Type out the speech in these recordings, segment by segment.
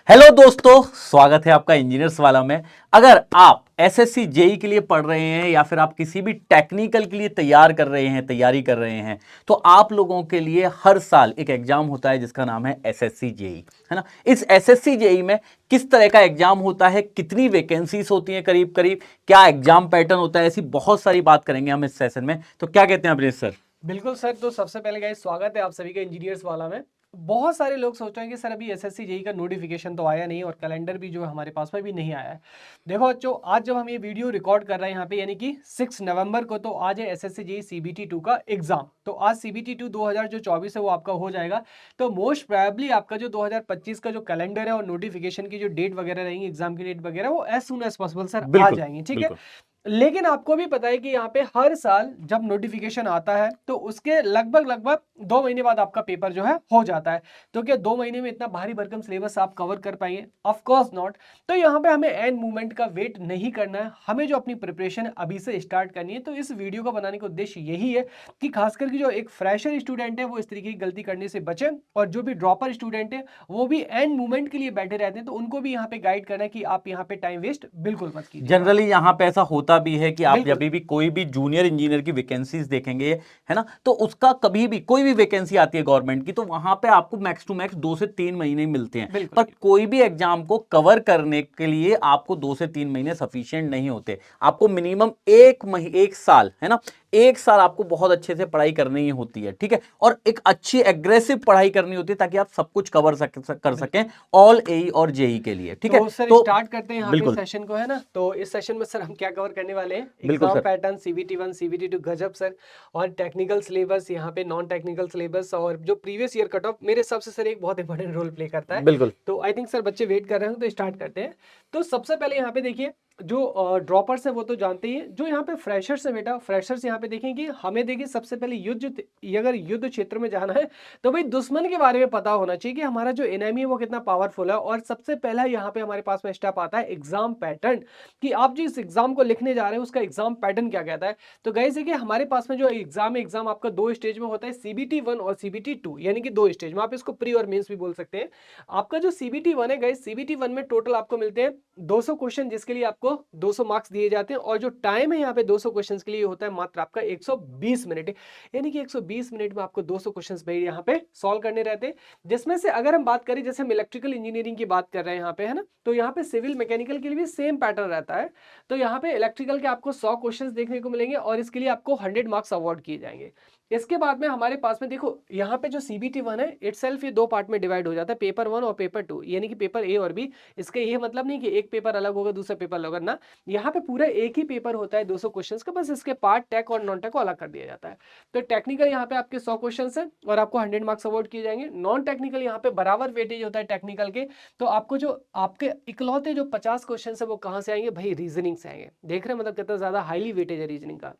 Hello दोस्तों, स्वागत है आपका इंजीनियर्स वाला में। अगर आप एसएससी जेई के लिए पढ़ रहे हैं या फिर आप किसी भी टेक्निकल के लिए तैयारी कर रहे हैं तो आप लोगों के लिए हर साल एक एग्जाम होता है जिसका नाम है एसएससी जेई, है ना। इस एसएससी जेई में किस तरह का एग्जाम होता है, कितनी वैकेंसीज होती हैं करीब करीब, क्या एग्जाम पैटर्न होता है, ऐसी बहुत सारी बात करेंगे हम इस सेशन में। तो क्या कहते हैं अभिनेश सर? बिल्कुल सर। तो सबसे पहले गाइस स्वागत है आप सभी का इंजीनियर्स वाला में। बहुत सारे लोग सोच रहे हैं कि सर अभी एसएससी जेई का नोटिफिकेशन तो आया नहीं और कैलेंडर भी जो है हमारे पास में भी नहीं आया है। देखो बच्चों, आज जब हम ये वीडियो रिकॉर्ड कर रहे हैं यहाँ पे यानी कि 6 नवंबर को, तो आज है एसएससी जेई सीबीटी 2 का एग्जाम। तो आज सीबीटी 2 2024 है वो आपका हो जाएगा। तो मोस्ट प्रोबेबली आपका जो 2025 का जो कैलेंडर है और नोटिफिकेशन की जो डेट वगैरह रहेंगी, एग्जाम की डेट वगैरह, वो as soon as possible sir आ बिल्कुल जाएंगी। ठीक है। बिल्कुल। लेकिन आपको भी पता है कि यहाँ पे हर साल जब नोटिफिकेशन आता है तो उसके लगभग लगभग 2 महीने बाद आपका पेपर जो है हो जाता है। तो क्या 2 महीने में इतना भारी भरकम सिलेबस आप कवर कर पाएंगे? Of course not. तो यहाँ पे हमें एंड मोमेंट का वेट नहीं करना है, हमें जो अपनी प्रिपरेशन अभी से स्टार्ट करनी है। तो इस वीडियो को बनाने का उद्देश्य यही है कि खासकर की जो एक फ्रेशर स्टूडेंट है वो इस तरीके की गलती करने से बचे, और जो भी ड्रॉपर स्टूडेंट है वो भी एंड मोमेंट के लिए बैठे रहते हैं, तो उनको भी यहाँ पे गाइड करना है कि आप यहाँ पे टाइम वेस्ट बिल्कुल मत कीजिए। जनरली यहाँ पे ऐसा होता भी है कि आप जब बिल्कुल भी कोई भी जूनियर इंजीनियर की वैकेंसीज देखेंगे, है ना, तो उसका कभी भी कोई भी वैकेंसी आती है गवर्नमेंट की तो वहां पे आपको मैक्स टू मैक्स 2 से 3 महीने मिलते हैं। बिल्कुल पर कोई भी एग्जाम को कवर करने के लिए आपको 2 से 3 महीने सफिशिएंट नहीं होते। आपको मिनिमम एक साल, है ना, एक साल आपको बहुत अच्छे से पढ़ाई करनी ही होती है, ठीक है, और एक अच्छी एग्रेसिव पढ़ाई करनी होती है ताकि आप सब कुछ कर सकें ऑल एई और जेई के लिए, ठीक है। तो सर तो स्टार्ट करते हैं यहाँ पे बिल्कुल सेशन को, है ना। तो इस सेशन में सर हम क्या कवर करने वाले हैं? बिल्कुल exam sir. Pattern, CBT 1 CBT 2, गजब सर, और टेक्निकल सिलेबस, यहाँ पे नॉन टेक्निकल सिलेबस, और जो प्रीवियस ईयर कट ऑफ मेरे हिसाब से सर एक बहुत इंपॉर्टेंट रोल प्ले करता है। बिल्कुल तो आई थिंक सर बच्चे वेट कर रहे हैं, तो स्टार्ट करते हैं। तो सबसे पहले यहाँ पे देखिए, जो ड्रॉपर्स है वो तो जानते ही हैं। जो यहाँ पे फ्रेशर्स है बेटा, फ्रेशर्स यहाँ पे देखें कि हमें देखिए सबसे पहले अगर युद्ध क्षेत्र में जाना है तो भाई दुश्मन के बारे में पता होना चाहिए कि हमारा जो एनिमी है वो कितना पावरफुल है। और सबसे पहला यहाँ पे हमारे पास में स्टेप आता है एग्जाम पैटर्न, कि आप जिस एग्जाम को लिखने जा रहे हैं उसका एग्जाम पैटर्न क्या कहता है। तो गाइस देखिए, हमारे पास में जो एग्जाम है, एग्जाम आपका 2 स्टेज में होता है, सीबीटी 1 और सीबीटी 2, यानी कि 2 स्टेज में। आप इसको प्री और मेंस भी बोल सकते हैं। आपका जो सीबीटी 1 है गाइस, सीबीटी 1 में टोटल आपको मिलते हैं 200 क्वेश्चन, जिसके लिए आपको 200 मार्क्स दिए जाते हैं। और जो टाइम है यहाँ पे 200 क्वेश्चन के लिए होता है मात्र आपका 120 मिनट, यानी कि 120 मिनट में आपको 200 क्वेश्चन भाई यहाँ पे सॉल्व करने रहते हैं। जिसमें से अगर हम बात करें, जैसे हम इलेक्ट्रिकल इंजीनियरिंग की बात कर रहे हैं यहाँ पे, है ना, तो यहाँ पे सिविल मैकेनिकल के लिए भी सेम पैटर्न रहता है। तो यहाँ पे इलेक्ट्रिकल के आपको 100 क्वेश्चन देखने को मिलेंगे और इसके लिए आपको 100 मार्क्स अवार्ड किए जाएंगे। इसके बाद में हमारे पास में देखो, यहाँ पे जो सीबीटी 1 है इटसेल्फ ये 2 पार्ट में डिवाइड हो जाता है, पेपर 1 और पेपर 2, यानी कि पेपर ए और बी। इसका ये मतलब नहीं कि एक पेपर अलग होगा दूसरा पेपर अलग होगा ना, यहाँ पे पूरा एक ही पेपर होता है 200 क्वेश्चंस का, बस इसके पार्ट टेक और नॉन टेक को अलग कर दिया जाता है। तो टेक्निकल यहाँ पे आपके 100 क्वेश्चंस हैं और आपको 100 मार्क्स अवार्ड किए जाएंगे। नॉन टेक्निकल यहाँ पे बराबर वेटेज होता है टेक्निकल के। तो आपको जो आपके इकलौते जो 50 क्वेश्चन है वो कहाँ से आएंगे भाई? रीजनिंग से आएंगे। देख रहे हैं मतलब कितना ज्यादा हाईली वेटेज है रीजनिंग का।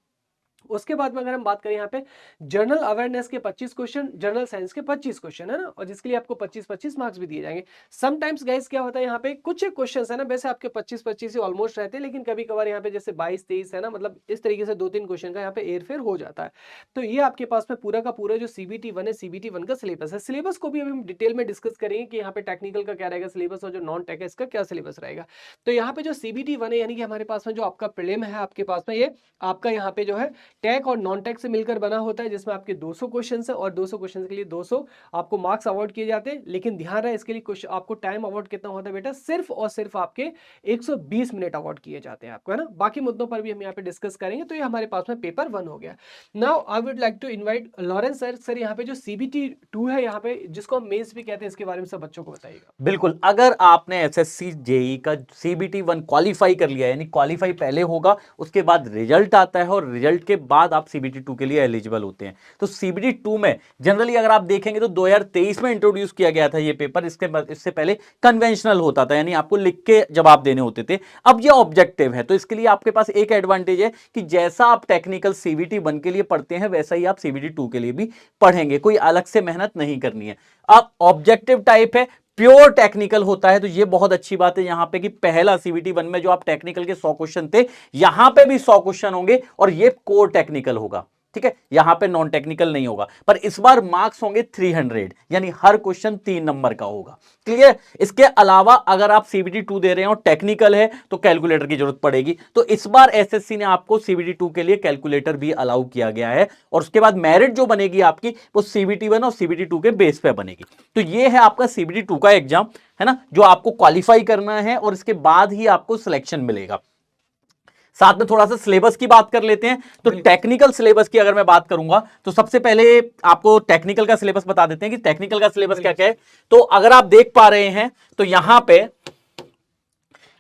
उसके बाद में अगर हम बात करें यहाँ पे जनरल अवेयरनेस के 25 क्वेश्चन, जनरल साइंस के 25 क्वेश्चन, है ना, और जिसके लिए आपको 25-25 मार्क्स भी दिए जाएंगे। समटाइम्स गाइस क्या होता है यहाँ पे, कुछ क्वेश्चंस है ना, वैसे आपके 25-25 ही ऑलमोस्ट रहते हैं, लेकिन कभी कभार यहाँ पे जैसे 22-23 है ना, मतलब इस तरीके से 2-3 क्वेश्चन का यहाँ पे एयरफेयर हो जाता है। तो ये आपके पास में पूरा का पूरा जो सीबीटी 1 है, सीबीटी 1 का सिलेबस है। सिलेबस को भी अभी हम डिटेल में डिस्कस करेंगे कि यहाँ पे टेक्निकल का क्या रहेगा सिलेबस और जो नॉन टेक है इसका क्या सिलेबस रहेगा। तो यहाँ पे जो सीबीटी 1 है, यानी कि हमारे पास में जो आपका प्रीलिम है, आपके पास में ये आपका यहाँ पे जो है टेक और नॉन टेक से मिलकर बना होता है, जिसमें आपके 200 क्वेश्चन है और 200 क्वेश्चन के लिए 200 आपको मार्क्स अवार्ड किए जाते हैं। लेकिन ध्यान रहे इसके लिए आपको टाइम अवार्ड कितना होता है बेटा? सिर्फ और सिर्फ आपके 120 मिनट अवार्ड किए जाते हैं आपको, है ना। बाकी मुद्दों पर भी हम यहाँ पे डिस्कस करेंगे। तो ये हमारे पास में पेपर 1 हो गया। Now I would like to invite Lawrence sir. Sir यहाँ पे जो सीबीटी 2 है, यहाँ पे जिसको हम मेंस भी कहते हैं, इसके बारे में सब बच्चों को बताइएगा। बिल्कुल। अगर आपने एसएससी जेई का सीबीटी 1 क्वालिफाई कर लिया, यानी क्वालिफाई पहले होगा, उसके बाद रिजल्ट आता है और रिजल्ट के बाद आप सीबीटी 2 के लिए एलिजिबल होते हैं। तो सीबीटी 2 में जनरली अगर आप देखेंगे तो 2023 में इंट्रोड्यूस किया गया था ये पेपर। इससे पहले कन्वेंशनल होता था, यानी आपको लिख के जवाब देने होते थे। अब ये ऑब्जेक्टिव है, तो इसके लिए आपके पास एक एडवांटेज है कि जैसा आप टेक्निकल सीबीटी 1 के लिए पढ़ते हैं वैसा ही आप सीबीटी 2 के लिए भी पढ़ेंगे, कोई अलग से मेहनत नहीं करनी है। अब ऑब्जेक्टिव टाइप है, प्योर टेक्निकल होता है, तो ये बहुत अच्छी बात है यहां पे कि पहला सीबीटी 1 में जो आप टेक्निकल के 100 क्वेश्चन थे, यहां पे भी 100 क्वेश्चन होंगे और ये कोर टेक्निकल होगा, ठीक है, यहां पे नॉन टेक्निकल नहीं होगा, पर इस बार मार्क्स होंगे 300, यानी हर क्वेश्चन 3 नंबर का होगा। क्लियर। इसके अलावा अगर आप सीबीटी 2 दे रहे हैं और टेक्निकल है तो कैलकुलेटर की जरूरत पड़ेगी, तो इस बार एसएससी ने आपको सीबीटी 2 के लिए कैलकुलेटर भी अलाउ किया गया है, और उसके बाद मेरिट जो बनेगी आपकी वो सीबीटी 1 और सीबीटी 2 के बेस पे बनेगी। तो ये है आपका सीबीटी 2 का एग्जाम, है ना, जो आपको क्वालिफाई करना है और इसके बाद ही आपको सिलेक्शन मिलेगा। साथ में थोड़ा सा सिलेबस की बात कर लेते हैं। तो टेक्निकल सिलेबस की अगर मैं बात करूंगा तो सबसे पहले आपको टेक्निकल का सिलेबस बता देते हैं कि टेक्निकल का सिलेबस क्या क्या है। तो अगर आप देख पा रहे हैं तो यहां पे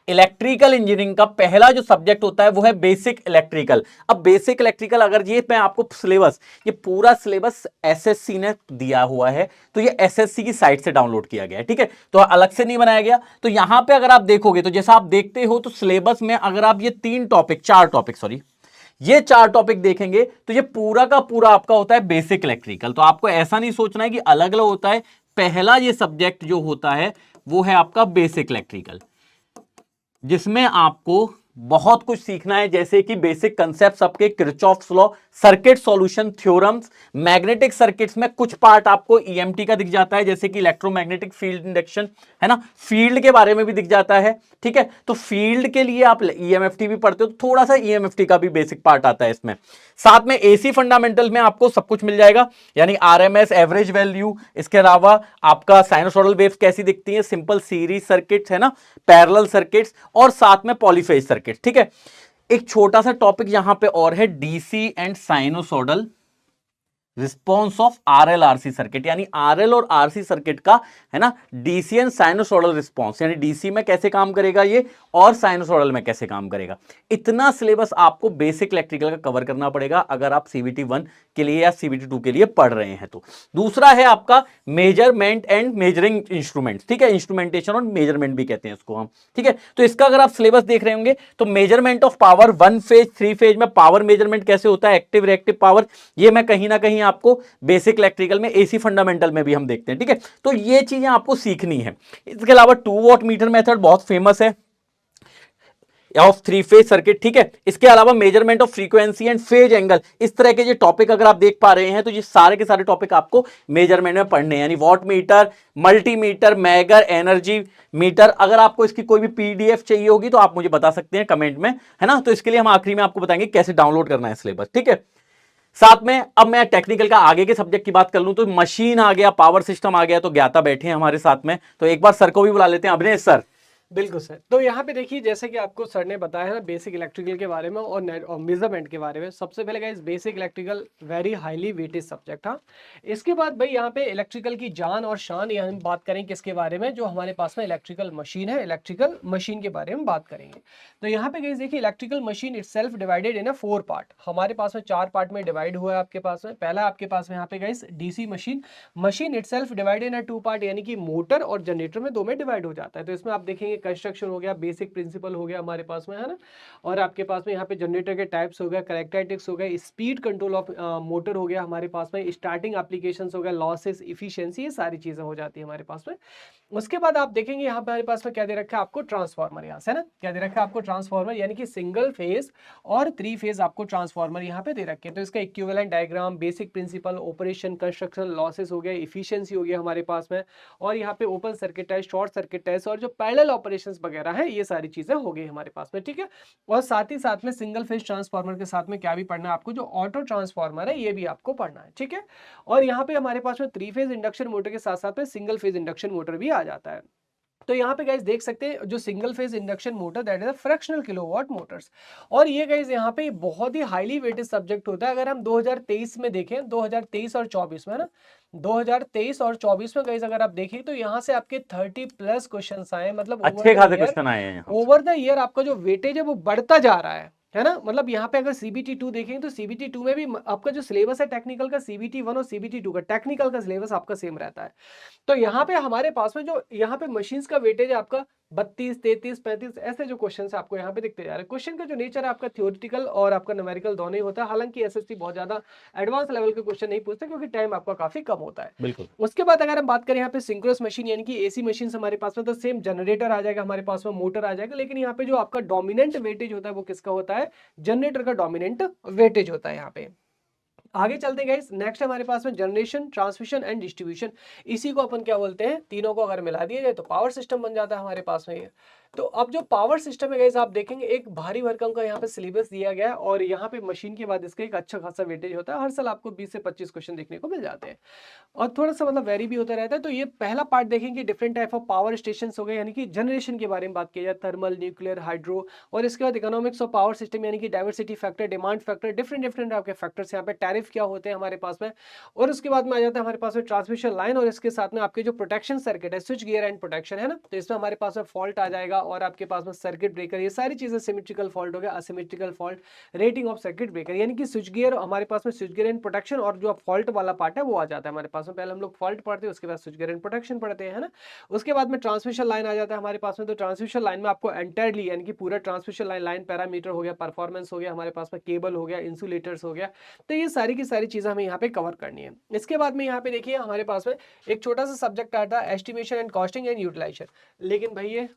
इलेक्ट्रिकल इंजीनियरिंग का पहला जो सब्जेक्ट होता है वो है बेसिक इलेक्ट्रिकल। अब बेसिक इलेक्ट्रिकल, अगर ये मैं आपको सिलेबस, ये पूरा सिलेबस एसएससी ने दिया हुआ है, तो ये एसएससी की साइट से डाउनलोड किया गया है, ठीक है, तो अलग से नहीं बनाया गया। तो यहां पे अगर आप देखोगे तो जैसा आप देखते हो तो सिलेबस में अगर आप ये ये 4 टॉपिक देखेंगे तो ये पूरा का पूरा आपका होता है बेसिक इलेक्ट्रिकल। तो आपको ऐसा नहीं सोचना है कि अलग अलग होता है, पहला ये सब्जेक्ट जो होता है वो है आपका बेसिक इलेक्ट्रिकल, जिसमें आपको बहुत कुछ सीखना है, जैसे कि बेसिक कंसेप्ट आपके Kirchhoff's law, circuit solution theorems, magnetic circuits में कुछ पार्ट आपको ईएमटी का दिख जाता है, जैसे कि इलेक्ट्रोमैग्नेटिक फील्ड इंडक्शन, है ना, फील्ड के बारे में भी दिख जाता है, ठीक है। तो फील्ड के लिए आप ईएमएफटी भी पढ़ते हो तो थोड़ा सा ईएमएफटी का भी बेसिक पार्ट आता है इसमें। साथ में एसी फंडामेंटल में आपको सब कुछ मिल जाएगा, यानी आरएमएस, एवरेज वैल्यू, इसके अलावा आपका साइनोसॉइडल वेव्स कैसी दिखती है, सिंपल सीरीज सर्किट्स, है ना, पैरेलल सर्किट्स, और साथ में पॉलीफेज सर्किट, ठीक है। एक छोटा सा टॉपिक यहां पे और है, DC and sinusoidal response of RL RC circuit, यानी आरएल और आरसी सर्किट का, है ना, डीसी एंड साइनोसॉइडल रिस्पॉन्स, यानी डीसी में कैसे काम करेगा ये और साइनोसॉइडल में कैसे काम करेगा। इतना सिलेबस आपको बेसिक इलेक्ट्रिकल का कवर करना पड़ेगा अगर आप सीबीटी 1 के लिए या सीबीटी 2 के लिए पढ़ रहे हैं तो। दूसरा है आपका मेजरमेंट एंड मेजरिंग इंस्ट्रूमेंट, ठीक है, इंस्ट्रूमेंटेशन और मेजरमेंट भी कहते हैं इसको हम, ठीक है। तो इसका अगर आप सिलेबस देख रहे होंगे तो measurement of power, 1 phase 3 phase में पावर मेजरमेंट कैसे होता है, एक्टिव रिएक्टिव पावर, ये मैं कहीं ना कहीं आपको बेसिक इलेक्ट्रिकल में, एसी फंडामेंटल में भी हम देखते हैं, ठीक है। तो ये चीजें आपको सीखनी है। इसके अलावा 2 वॉट मीटर मेथड बहुत फेमस है ऑफ 3 फेज सर्किट, ठीक है। इसके अलावा measurement of frequency and phase angle, इस तरह के जो टॉपिक अगर आप देख पा रहे हैं तो ये सारे के सारे टॉपिक आपको मेजरमेंट में पढ़ने हैं, यानी watt meter, multimeter, megger, energy meter. अगर आपको इसकी कोई भी पीडीएफ चाहिए होगी तो आप मुझे बता सकते हैं कमेंट में, है ना, तो इसके लिए हम आखिरी में आपको बताएंगे कैसे डाउनलोड करना है सिलेबस, ठीक है। साथ में अब मैं टेक्निकल का आगे के सब्जेक्ट की बात कर लूं तो मशीन आ गया, पावर सिस्टम आ गया, तो ज्ञाता बैठे हैं हमारे साथ में, तो एक बार सर को भी बुला लेते हैं। अभिनय सर। बिल्कुल सर। तो यहाँ पे देखिए, जैसे कि आपको सर ने बताया है ना बेसिक इलेक्ट्रिकल के बारे में और मेजरमेंट के बारे में। सबसे पहले guys basic electrical very highly weightage subject था। इसके बाद भाई यहाँ पे इलेक्ट्रिकल की जान और शान, ये हम बात करें किसके बारे में, जो हमारे पास में इलेक्ट्रिकल मशीन है, इलेक्ट्रिकल मशीन के बारे में बात करेंगे। तो यहाँ पे गाइस देखिए, electrical machine itself divided in 4 part, हमारे पास में 4 पार्ट में डिवाइड हुआ है आपके पास में। पहला आपके पास में यहाँ पे guys DC machine, machine itself divided in 2 part, यानी कि मोटर और जनरेटर में 2 में डिवाइड हो जाता है। तो इसमें आप देखेंगे कंस्ट्रक्शन हो गया, बेसिक प्रिंसिपल हो गया हमारे पास में, है ना, और आपके पास में यहाँ पे जनरेटर के टाइप्स हो गया, कैरेक्टरिस्टिक्स हो गया, स्पीड कंट्रोल ऑफ मोटर हो गया हमारे पास में, स्टार्टिंग एप्लीकेशंस हो गया, लॉसेस, इफिशिएंसी, ये सारी चीजें हो जाती है हमारे पास में। उसके बाद आप देखेंगे यहाँ पे हमारे पास में क्या दे रखा है आपको, ट्रांसफार्मर, यहाँ से ना क्या दे रखा है आपको, ट्रांसफार्मर, यानी कि सिंगल फेज और 3 फेज आपको ट्रांसफार्मर यहाँ पे दे रखे हैं। तो इसका equivalent diagram, basic principle, operation, construction, losses हो गया, इफिशिएंसी हो गया हमारे पास में, और यहाँ पे open circuit test, short circuit test, और जो पैरेलल ऑपरेशंस वगैरह है, ये सारी चीजें हो गई हमारे पास में, ठीक है। और साथ ही साथ में सिंगल फेज ट्रांसफार्मर के साथ में क्या भी पढ़ना है आपको, जो ऑटो ट्रांसफार्मर है, ये भी आपको पढ़ना है, ठीक है। और यहाँ पे हमारे पास में 3 फेज इंडक्शन मोटर के साथ साथ में सिंगल फेज इंडक्शन मोटर भी आ जाता है। तो यहाँ पे गाइस देख सकते हैं, जो single phase induction motor, that is a fractional kilowatt Motors. और ये गाइस यहाँ पे बहुत ही हाईली वेटेड सब्जेक्ट होता है। अगर हम 2023 में देखें, 2023 और 24 में, है ना, 2023 और 24 में गाइस अगर आप देखें तो यहाँ से आपके 30+ क्वेश्चंस आए, मतलब अच्छे खासे क्वेश्चन आए हैं। ओवर द ईयर आपका जो वेटेज है वो बढ़ता जा रहा है ना। मतलब यहाँ पे अगर सीबीटी 2 देखेंगे तो सीबीटी 2 में भी आपका जो सिलेबस है टेक्निकल का, सीबीटी 1 और सीबीटी 2 का टेक्निकल का सिलेबस आपका सेम रहता है। तो यहाँ पे हमारे पास में जो यहाँ पे मशीन्स का वेटेज है आपका 32, 33, 35, ऐसे जो क्वेश्चन आपको यहाँ पे दिखते जा रहे हैं। क्वेश्चन का जो नेचर है आपका थ्योरेटिकल और आपका न्यूमेरिकल दोनों ही होता है। हालांकि एसएससी बहुत ज्यादा एडवांस लेवल के क्वेश्चन नहीं पूछते क्योंकि टाइम आपका काफी कम होता है। बिल्कुल। उसके बाद अगर हम बात करें यहाँ पे सिंक्रोनस मशीन यानी कि एसी मशीन हमारे पास में, तो सेम जनरेटर आ जाएगा हमारे पास में, मोटर आ जाएगा, लेकिन यहाँ पे जो आपका डोमिनेंट वेटेज होता है वो किसका होता है, जनरेटर का डोमिनेंट वेटेज होता है यहाँ पे। आगे चलते गए, नेक्स्ट हमारे पास में जनरेशन, ट्रांसमिशन एंड डिस्ट्रीब्यूशन। इसी को अपन क्या बोलते हैं, तीनों को अगर मिला दिया जाए तो पावर सिस्टम बन जाता है हमारे पास में ये। तो अब जो पावर सिस्टम है गाइस, आप देखेंगे एक भारी भरकम का यहाँ पे सिलेबस दिया गया है और यहाँ पे मशीन के बाद इसका एक अच्छा खासा वेटेज होता है। हर साल आपको 20 से 25 क्वेश्चन देखने को मिल जाते हैं और थोड़ा सा मतलब वेरी भी होता रहता है। तो ये पहला पार्ट देखेंगे, different type of power station हो गए, यानी कि जनरेशन के बारे में बात की जाए, थर्मल, न्यूक्लियर, हाइड्रो, और इसके बाद इकोनॉमिक्स ऑफ पावर सिस्टम, यानी कि diversity factor, demand factor, different आपके फैक्टर्स यहाँ पे, टैरिफ क्या होते हैं हमारे पास में। और उसके बाद में आ जाता है हमारे पास में ट्रांसमिशन लाइन, और इसके साथ में आपके जो प्रोटेक्शन सर्किट है, स्विच गियर एंड प्रोटेक्शन है ना, तो इसमें हमारे पास में फॉल्ट आ जाएगा और आपके पास में सर्किट ब्रेकर, ये सारी चीजें, सिमेट्रिकल फॉल्ट हो गया, asymmetrical fault, rating of circuit breaker, यानी कि स्विच गियर हमारे पास में, स्विच गियर एंड प्रोटेक्शन, और जो फॉल्ट वाला पार्ट है वो आ जाता है हमारे पास में। पहले हम लोग फॉल्ट पढ़ते हैं, उसके बाद स्विच गियर एंड प्रोटेक्शन पढ़ते हैं ना। उसके बाद में ट्रांसमिशन लाइन आ जाता है हमारे पास में। तो ट्रांसमिशन लाइन में आपको एंटायरली, यानी कि पूरा ट्रांसमिशन लाइन पैरामीटर हो गया, परफॉर्मेंस हो गया, हमारे पास में केबल हो गया, इंसुलेटर्स हो गया, तो ये सारी की सारी चीजें हमें यहाँ पे कवर करनी है। इसके बाद में यहाँ पे देखिए हमारे पास में एक छोटा सा सब्जेक्ट आता है, estimation and costing and utilisation, लेकिन भाई ये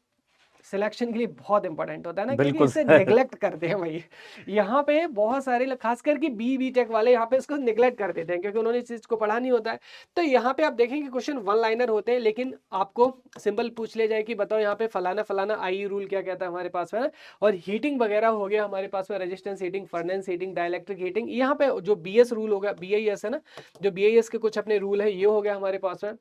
सिलेक्शन के लिए बहुत इंपॉर्टेंट होता है ना, क्योंकि बिल्कुल इसे सर। नेग्लेक्ट करते हैं भाई। यहाँ पे बहुत सारे लोग, खासकर कि बी टेक वाले यहाँ पे इसको नेग्लेक्ट कर देते हैं, क्योंकि उन्होंने इस चीज को पढ़ा नहीं होता है। तो यहाँ पे आप देखेंगे क्वेश्चन वन लाइनर होते हैं, लेकिन आपको सिंपल पूछ लिया जाए कि बताओ यहाँ पे फलाना फलाना आई रूल क्या कहता है हमारे पास में ना, और हीटिंग वगैरह हो गया हमारे पास में, resistance heating, furnace heating, dielectric heating, यहाँ पे जो BS रूल हो गया, BIS है ना, जो BIS के कुछ अपने रूल है, ये हो गया हमारे पास में।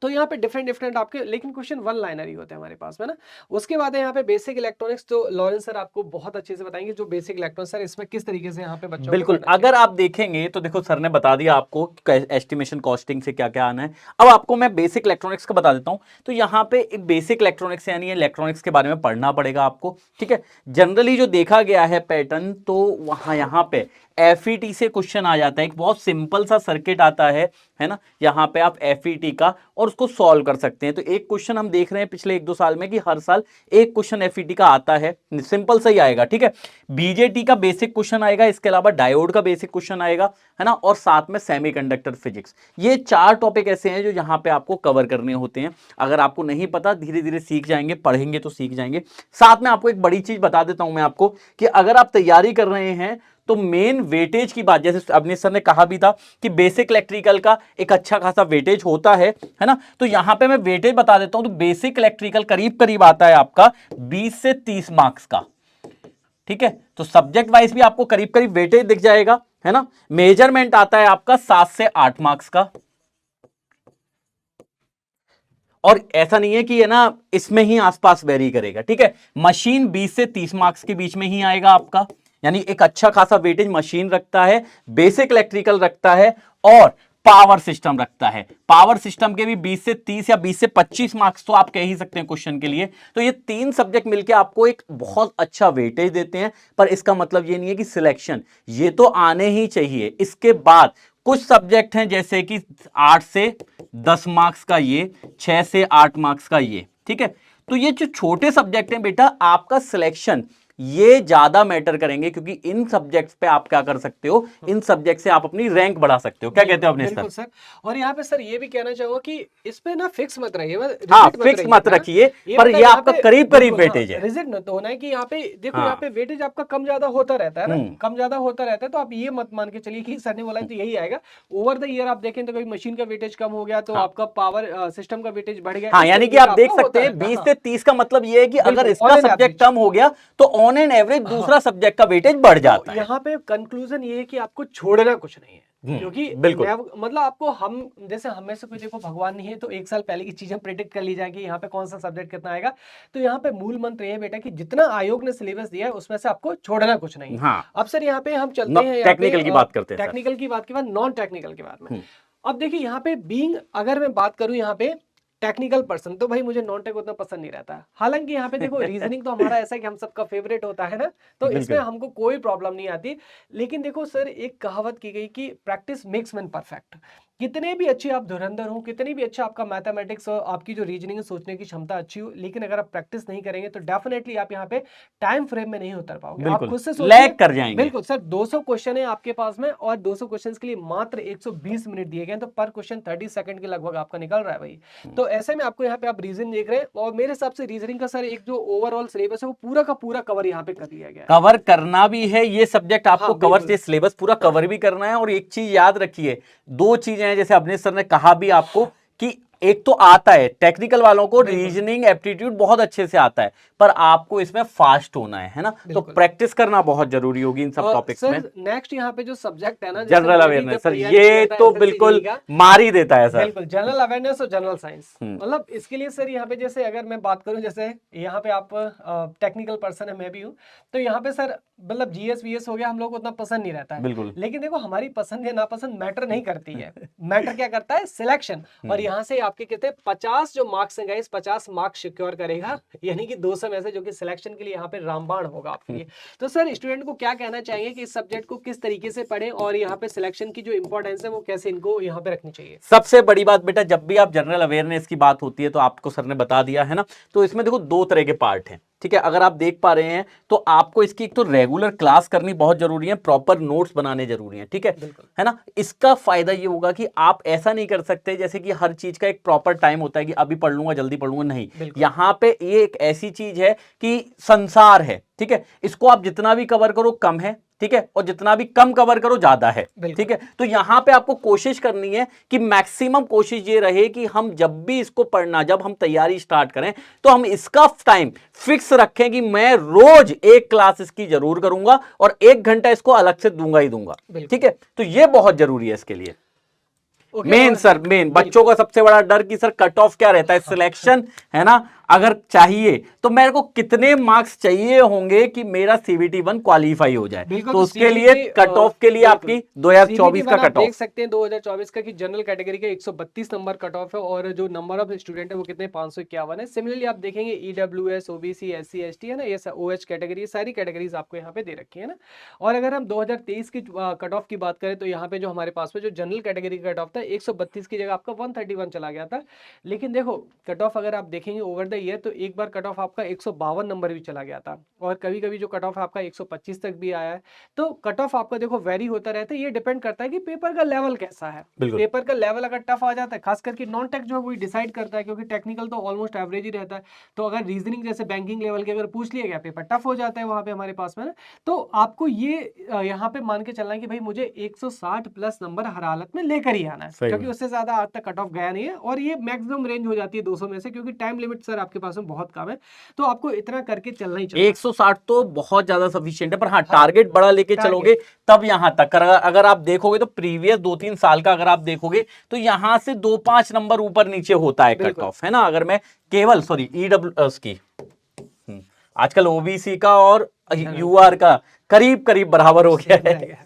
तो यहाँ पे डिफरेंट आपके, लेकिन क्वेश्चन वन लाइनर ही होते हैं हमारे पास में ना। उसके बाद है यहाँ पे बेसिक इलेक्ट्रॉनिक्स, तो लॉरेंस सर आपको बहुत अच्छे से बताएंगे जो बेसिक इलेक्ट्रॉनिक्स, सर इसमें किस तरीके से यहाँ पे बच्चों को बिल्कुल, पढ़ना चाहिए। अगर आप देखेंगे तो देखो सर ने बता दिया आपको एस्टिमेशन कॉस्टिंग से क्या क्या आना है। अब आपको मैं बेसिक इलेक्ट्रॉनिक्स का बता देता हूं। तो यहाँ पे एक बेसिक इलेक्ट्रॉनिक्स यानी इलेक्ट्रॉनिक्स के बारे में पढ़ना पड़ेगा आपको, ठीक है। जनरली जो देखा गया है पैटर्न, तो वहां यहाँ पे FET से क्वेश्चन आ जाता है। एक बहुत सिंपल सा सर्किट आता है ना, यहाँ पे आप FET का और उसको सॉल्व कर सकते हैं। तो एक क्वेश्चन हम देख रहे हैं पिछले 1-2 साल में कि हर साल एक क्वेश्चन FET का आता है, सिंपल सा ही आएगा, ठीक है। BJT का बेसिक क्वेश्चन आएगा, इसके अलावा डायोड का बेसिक क्वेश्चन आएगा, है ना, और साथ में सेमीकंडक्टर फिजिक्स। ये 4 टॉपिक ऐसे हैं जो यहाँ पे आपको कवर करने होते हैं। अगर आपको नहीं पता, धीरे धीरे सीख जाएंगे, पढ़ेंगे तो सीख जाएंगे। साथ में आपको एक बड़ी चीज बता देता हूं मैं आपको कि अगर आप तैयारी कर रहे हैं तो मेन वेटेज की बात, जैसे अवनीश सर ने कहा भी था कि बेसिक इलेक्ट्रिकल का एक अच्छा खासा वेटेज होता है ना, तो यहां पे मैं वेटेज बता देता हूं। तो बेसिक इलेक्ट्रिकल करीब करीब आता है आपका 20 से 30 मार्क्स का, ठीक है। तो सब्जेक्ट वाइज भी आपको करीब करीब वेटेज दिख जाएगा, है ना। मेजरमेंट आता है आपका 7 से 8 मार्क्स का, और ऐसा नहीं है कि है ना इसमें ही आसपास वेरी करेगा, ठीक है। मशीन 20 से 30 मार्क्स के बीच में ही आएगा आपका, यानी एक अच्छा खासा वेटेज मशीन रखता है, बेसिक इलेक्ट्रिकल रखता है और पावर सिस्टम रखता है। पावर सिस्टम के भी 20 से 30 या 20 से 25 मार्क्स तो आप कह ही सकते हैं क्वेश्चन के लिए। तो ये 3 सब्जेक्ट मिलके आपको एक बहुत अच्छा वेटेज देते हैं, पर इसका मतलब ये नहीं है कि सिलेक्शन, ये तो आने ही चाहिए। इसके बाद कुछ सब्जेक्ट हैं जैसे कि 8 से 10 मार्क्स का ये, 6 से 8 मार्क्स का ये, ठीक है। तो ये जो छोटे सब्जेक्ट हैं बेटा, आपका सिलेक्शन ये ज्यादा मैटर करेंगे, क्योंकि इन सब्जेक्ट्स पे आप क्या कर सकते हो, इन सब्जेक्ट से आप अपनी रैंक बढ़ा सकते हो। क्या कहते हो अपने बिल्कुल सर। और यहाँ पे सर ये भी कहना चाहूंगा कि इस पे ना फिक्स मत रहिए, हाँ, फिक्स मत रखिए, पर ये आपका करीब करीब वेटेज है। रिजिड न तो होना है कि यहाँ पे देखो, हाँ। यहाँ पे वेटेज आपका कम ज्यादा होता रहता है ना, कम ज्यादा होता रहता है। तो आप ये मत मान के चलिए कि सर ने बोला तो यही आएगा। ओवर द ईयर आप देखें तो कोई मशीन का वेटेज कम हो गया तो आपका पावर सिस्टम का वेटेज बढ़ गया। हाँ, यानी कि आप देख सकते हैं 20 से 30 का मतलब ये है कि अगर इसका सब्जेक्ट कम हो गया तो ऑन एन एवरेज दूसरा सब्जेक्ट का वेटेज बढ़ जाता है। यहाँ पे कंक्लूजन ये है कि आपको छोड़ना कुछ नहीं है, क्योंकि बिल्कुल, मतलब आपको, हम जैसे हमें से कोई देखो भगवान नहीं है, तो एक साल पहले की चीजें प्रेडिक्ट कर ली जाएगी यहाँ पे कौन सा सब्जेक्ट कितना आएगा। तो यहाँ पे मूल मंत्र ये है बेटा कि जितना आयोग ने सिलेबस दिया है उसमें से आपको छोड़ना कुछ नहीं। हाँ। अब सर यहाँ पे हम चलते हैं टेक्निकल की बात करते हैं। टेक्निकल की बात के बाद नॉन टेक्निकल के बाद में। अब देखिए यहाँ पे बीइंग, अगर मैं बात करूं यहाँ पे टेक्निकल पर्सन, तो भाई मुझे नॉन टेक उतना पसंद नहीं रहता। हालांकि यहाँ पे देखो रीजनिंग तो हमारा ऐसा है कि हम सबका फेवरेट होता है ना, तो इसमें हमको कोई प्रॉब्लम नहीं आती। लेकिन देखो सर, एक कहावत की गई कि प्रैक्टिस मेक्स मैन परफेक्ट। कितने भी अच्छे आप धुरंधर हो, कितने भी अच्छा आपका मैथमेटिक्स और आपकी जो रीजनिंग सोचने की क्षमता अच्छी हो, लेकिन अगर आप प्रैक्टिस नहीं करेंगे तो डेफिनेटली आप यहाँ पे टाइम फ्रेम में नहीं उतर पाओगे। आप बिल्कुल खुद से सोचिए, लैग कर जाएंगे। बिल्कुल सर 200 क्वेश्चन है आपके पास में और 200 क्वेश्चंस के लिए मात्र 120 मिनट दिए गए हैं, तो पर क्वेश्चन 30 सेकंड के लगभग आपका निकल रहा है भाई। तो ऐसे में आपको यहाँ पे आप रीजन देख रहे हैं और मेरे हिसाब से रीजनिंग का सर एक जो ओवरऑल सिलेबस है वो पूरा का पूरा कवर यहाँ पे कर लिया गया है। कवर करना भी है ये सब्जेक्ट आपको, हाँ, कवर बिल्कुल। से सिलेबस पूरा कवर भी करना है। और एक चीज याद रखिए, दो चीजें हैं जैसे अवनीश सर ने कहा भी आपको कि एक तो आता है टेक्निकल वालों को बिल्कुल। रीजनिंग एप्टीट्यूड बहुत अच्छे से आता है, पर आपको इसमें फास्ट होना है ना, तो बिल्कुल। प्रैक्टिस करना बहुत जरूरी होगी इन सब और टॉपिक्स में। सर नेक्स्ट यहाँ पे जो सब्जेक्ट है ना, जैसे जनरल मैं भी अवेयरनेस जब सर, तैयारी ये करता तो SSC बिल्कुल का, मार ही देता है सर। बिल्कुल जनरल अवेयरनेस और जनरल साइंस, मतलब इसके लिए सर यहाँ पे जैसे अगर मैं बात करूं, जैसे यहाँ पे आप टेक्निकल पर्सन है, मैं भी हूँ, तो यहाँ पे सर मतलब जीएस वीएस हो गया, हम लोग को उतना पसंद नहीं रहता है। बिल्कुल। लेकिन देखो हमारी पसंद या नापसंद मैटर नहीं करती है, मैटर क्या करता है, सिलेक्शन। और यहाँ से आपके कहते हैं 50 जो मार्क्स हैं गाइस, 50 मार्क्स सिक्योर करेगा, यानी कि 200 में से, जो कि सिलेक्शन के लिए यहाँ पे रामबाण होगा आपके लिए। तो सर स्टूडेंट को क्या कहना चाहिए कि इस सब्जेक्ट को किस तरीके से पढ़ें और यहाँ पे सिलेक्शन की जो इंपॉर्टेंस है वो कैसे इनको यहाँ पे रखनी चाहिए? सबसे बड़ी बात बेटा, जब भी आप जनरल अवेयरनेस की बात होती है तो आपको सर ने बता दिया है ना, तो इसमें देखो दो तरह के पार्ट हैं, ठीक है। अगर आप देख पा रहे हैं तो आपको इसकी एक तो रेगुलर क्लास करनी बहुत जरूरी है, प्रॉपर नोट्स बनाने जरूरी हैं, ठीक है, है ना। इसका फायदा ये होगा कि आप ऐसा नहीं कर सकते जैसे कि हर चीज का एक प्रॉपर टाइम होता है कि अभी पढ़ लूंगा जल्दी पढ़ लूंगा, नहीं। यहां पे ये एक ऐसी चीज है कि संसार है, ठीक है, इसको आप जितना भी कवर करो कम है, ठीक है, और जितना भी कम कवर करो ज्यादा है, ठीक है। तो यहां पे आपको कोशिश करनी है कि मैक्सिमम कोशिश ये रहे कि हम जब भी इसको पढ़ना, जब हम तैयारी स्टार्ट करें तो हम इसका टाइम फिक्स रखें कि मैं रोज एक क्लास इसकी जरूर करूंगा और 1 घंटा इसको अलग से दूंगा ही दूंगा, ठीक है। तो ये बहुत जरूरी है इसके लिए। मेन सर, मेन बच्चों का सबसे बड़ा डर कि सर कट ऑफ क्या रहता है, सिलेक्शन है ना, अगर चाहिए तो मेरे को कितने मार्क्स चाहिए होंगे कि मेरा सीबीटी 1 क्वालिफाई हो जाए, तो उसके लिए कट ऑफ के लिए आपकी 2024 का कट ऑफ देख सकते हैं 2024 का कि जनरल कैटेगरी का 132 नंबर कट ऑफ है और जो नंबर ऑफ स्टूडेंट है वो कितने 551 है। सिमिलरली आप देखेंगे ईडब्ल्यूएस, ओबीसी, एससी, एसटी है ना, ये ओएच कैटेगरी, ये सारी कैटेगरीज आपको यहाँ पे दे रखी है ना। और अगर हम 2023 की कट ऑफ की बात करें तो यहाँ पे जो हमारे पास में जो जनरल कैटेगरी का कट ऑफ था 132 की जगह आपका 131 चला गया था। लेकिन देखो कट ऑफ अगर आप देखेंगे ओवर द ईयर तो एक बार कट ऑफ आपका 152 नंबर भी चला गया था और कभी कभी जो कट ऑफ आपका 125 तक भी आया है। तो कट ऑफ आपका देखो वेरी होता रहता है, ये डिपेंड करता है कि पेपर का लेवल कैसा है। पेपर का लेवल अगर टफ आ जाता है, खास करके नॉन टेक जो है वही डिसाइड करता है, क्योंकि टेक्निकल तो ऑलमोस्ट एवरेज ही रहता है। तो अगर रीजनिंग जैसे बैंकिंग लेवल के अगर पूछ लिया गया, पेपर टफ हो जाता है वहां पे हमारे पास में ना, तो आपको ये यहाँ पे मान के चलना है कि भाई मुझे 160 प्लस नंबर हर हालत में लेकर ही आना है, क्योंकि उससे ज्यादा आज तक कट ऑफ गया नहीं है और ये मैक्सिमम रेंज हो जाती है 200 में से, क्योंकि टाइम लिमिट सर आपके पास में बहुत कम है। तो आपको इतना करके चलना ही चाहिए। 160 तो बहुत ज्यादा सफिशिएंट है, पर हाँ टारगेट बड़ा लेके चलोगे तब यहां तक। अगर आप देखोगे तो प्रीवियस 2-3 साल का अगर आप देखोगे तो यहां से 2-5 नंबर ऊपर नीचे होता है कट ऑफ, है ना। अगर मैं केवल ईडब्ल्यू की आजकल ओबीसी का और यूआर का करीब करीब बराबर हो गया है,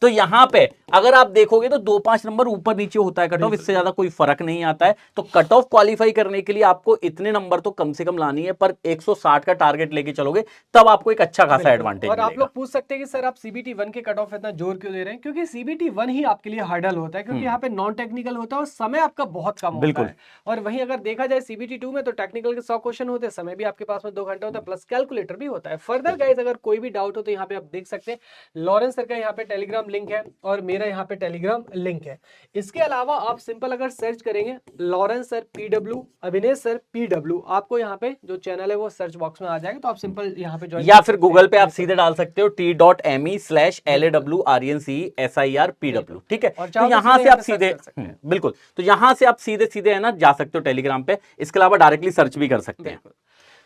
तो यहां पे अगर आप देखोगे तो 2-5 नंबर ऊपर नीचे होता है कट ऑफ, इससे ज्यादा कोई फर्क नहीं आता है। तो कट ऑफ क्वालिफाई करने के लिए आपको इतने नंबर तो कम से कम लानी है, पर 160 का टारगेट लेके चलोगे तब आपको एक अच्छा खासा एडवांटेज और मिलेगा। आप लोग पूछ सकते हैं कि सर आप सीबीटी 1 के कट ऑफ इतना जोर क्यों दे रहे हैं, क्योंकि सीबीटी 1 ही आपके लिए हर्डल होता है, क्योंकि यहाँ पे नॉन टेक्निकल होता है और समय आपका बहुत कम होता है। और वहीं अगर देखा जाए सीबीटी 2 में तो टेक्निकल के 100 क्वेश्चन होते हैं, समय भी आपके पास में 2 घंटा होता है, प्लस कैलकुलेटर भी होता है। फर्दर गाइस अगर कोई भी डाउट हो तो यहाँ पे आप देख सकते हैं लॉरेंस सर का यहाँ पे टेलीग्राम लिंक है और मेरा यहाँ पे टेलीग्राम लिंक है। इसके अलावा आप सिंपल अगर सर्च करेंगे Lawrence sir PW, Abhinesh sir PW, आपको यहाँ पे जो चैनल है वो सर्च बॉक्स में आ जाएगा, तो आप सिंपल यहाँ पे ज्वाइन, या फिर गूगल पे आप सीधे डाल सकते हो t.me/LAWRENCESIRPW, ठीक है। तो यहां से आप सीधे बिल्कुल, तो यहां से आप सीधे सीधे है ना जा सकते हो टेलीग्राम पे। इसके अलावा डायरेक्टली सर्च भी कर सकते हैं।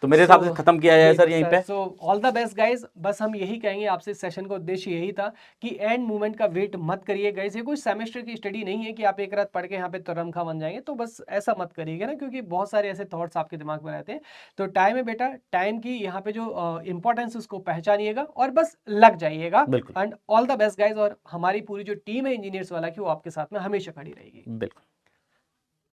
तो मेरे हिसाब से खत्म किया जाए सर यहीं पे। So all the best guys, बस हम यही कहेंगे आपसे, सेशन का उद्देश्य यही था कि एंड मोमेंट का वेट मत करिए गाइस। ये कोई सेमेस्टर की स्टडी नहीं है कि आप एक रात पढ़ के यहाँ पे तुरंखा बन जाएंगे, तो बस ऐसा मत करिएगा ना, क्योंकि बहुत सारे ऐसे थॉट्स आपके दिमाग में रहते हैं। तो टाइम है बेटा, टाइम की यहाँ पे जो इंपॉर्टेंस उसको पहचानिएगा और बस लग जाइएगा। And all the best guys, और हमारी पूरी जो टीम है इंजीनियर्स वाला की वो आपके साथ में हमेशा खड़ी रहेगी। बिल्कुल।